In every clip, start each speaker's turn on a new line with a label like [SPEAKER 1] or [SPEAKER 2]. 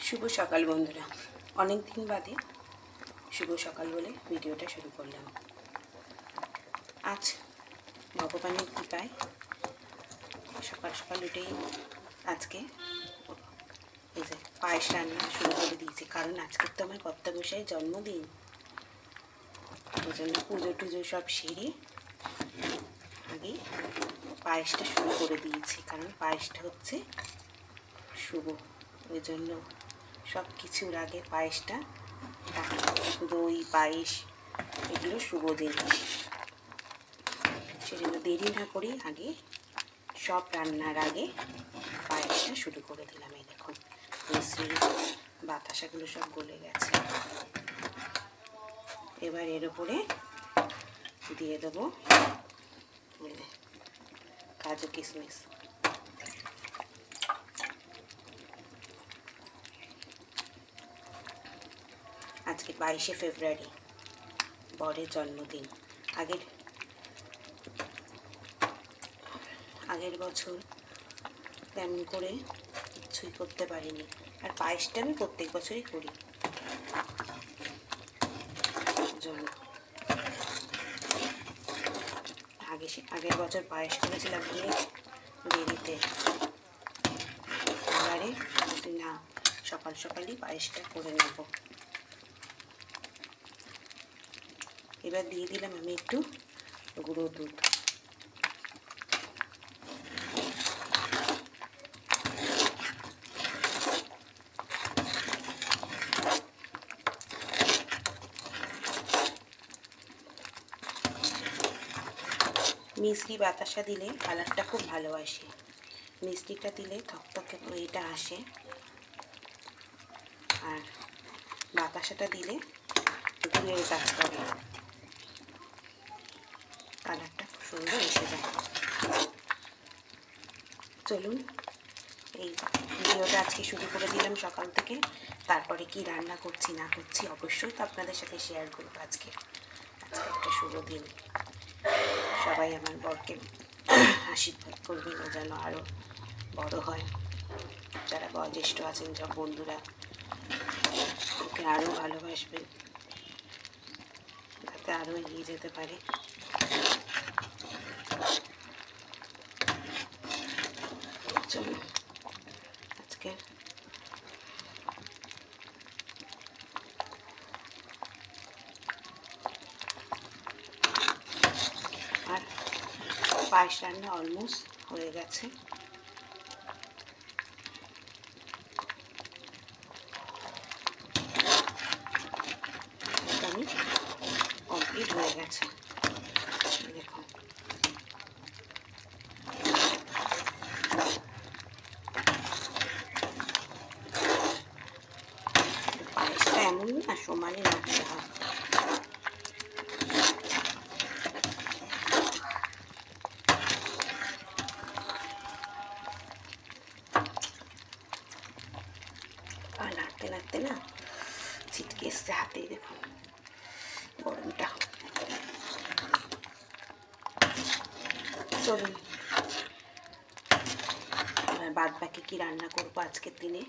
[SPEAKER 1] শুভ সকাল বন্ধুরা, অনেক দিন বাদে শুভ সকাল বলে ভিডিওটা শুরু করলাম। আজ ভগবানের কৃপায় সকাল সকাল উঠেই আজকে এই যে পায়েস রান্না শুরু করে দিয়েছি, কারণ আজকে তো আমার কর্তামশাই জন্মদিন। ওই জন্য পুজো টুজো সব সেরে আগে পায়েসটা শুরু করে দিয়েছি, কারণ পায়েসটা হচ্ছে শুভ। ওই জন্য সব কিছুর আগে পায়েসটা, দই পায়েস এগুলো শুভ জিনিস, সেজন্য দেরি না করেই আগে সব রান্নার আগে পায়েসটা শুরু করে দিলাম। এই দেখুন মিশ্রি বাতাসাগুলো সব গলে গেছে। এবার এর উপরে দিয়ে দেবো কাজু কিশমিশ। আজকে 22শে ফেব্রুয়ারি, বরের জন্মদিন। আগের বছর তেমন করে কিছুই করতে পারিনি, আর পায়েসটা আমি প্রত্যেক বছরই করি। আগের বছর পায়েস করেছিলাম দেরিতে, এবারে না সকাল সকালই পায়েসটা করে নেব। এবার দিয়ে দিলাম আমি একটু গুঁড়ো দুধ। মিষ্টি বাতাসা দিলে কালারটা খুব ভালো আসে, মিষ্টিটা দিলে থকথকে এটা আসে, আর বাতাসাটা দিলে গুড়ের কাজ করে, কালারটা খুব সুন্দর এসে যায়। চলুন এই ভিডিওটা আজকে শুরু করে দিলাম সকাল থেকে। তারপরে কি রান্না করছি না করছি অবশ্যই তো আপনাদের সাথে শেয়ার করবো। আজকে একটা শুভ দিন, সবাই আমার বরকে আশীর্বাদ করবেন, ও যেন আরও বড় হয়। যারা বয়োজ্যেষ্ঠ আছেন, সব বন্ধুরা ওকে আরও ভালোবাসবেন, যাতে আরও এগিয়ে যেতে পারে। চলুন আজকে আর পায়েস রান্না অলমোস্ট হয়ে গেছে। কমপ্লিট হয়ে গেছে, দেখুন। পায়েসটা এমন না সমানে রাখতে হয়। নাড়তে নাড়তে না ছিটকে এসছে হাতে, দেখুন গরমটা। চলুন এবার বাদ বাকি কী রান্না করবো আজকের দিনে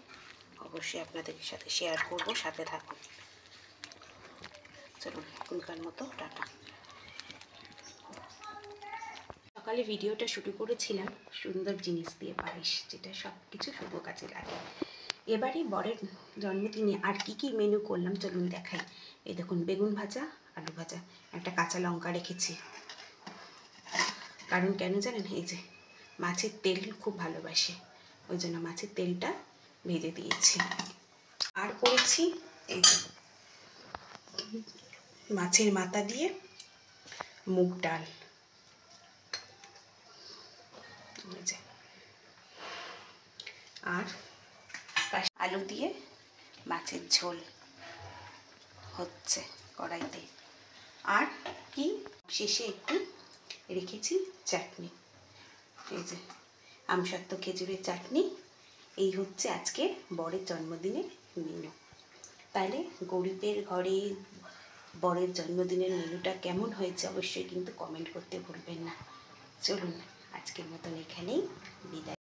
[SPEAKER 1] অবশ্যই আপনাদের সাথে শেয়ার করবো, সাথে থাকুন। চলুন এখনকার মতো টাটা। সকালে ভিডিওটা শুরু করেছিলাম সুন্দর জিনিস দিয়ে, পায়েস, যেটা সব কিছু শুভ কাজে লাগে। এবারে বরের জন্মদিনে আর কি কি মেনু করলাম চলুন দেখাই। এই দেখুন বেগুন ভাজা, আলু ভাজা, একটা কাঁচা লঙ্কা রেখেছি, কারণ কেন জানেন, এই যে মাছের তেল খুব ভালোবাসে, ওই জন্য মাছের তেলটা ভেজে দিয়েছি। আর করেছি এই যে মাছের মাথা দিয়ে মুগ ডাল, আর আলু দিয়ে মাছের ঝোল হচ্ছে কড়াইতে। আর কি শেষে একটু রেখেছি চাটনি, এই যে আমসত্ত্ব খেজুরের চাটনি। এই হচ্ছে আজকে বরের জন্মদিনের মেনু। তাহলে গরিবের ঘরে বরের জন্মদিনের মেনুটা কেমন হয়েছে অবশ্যই কিন্তু কমেন্ট করতে ভুলবেন না। চলুন আজকের মতন এখানেই বিদায়।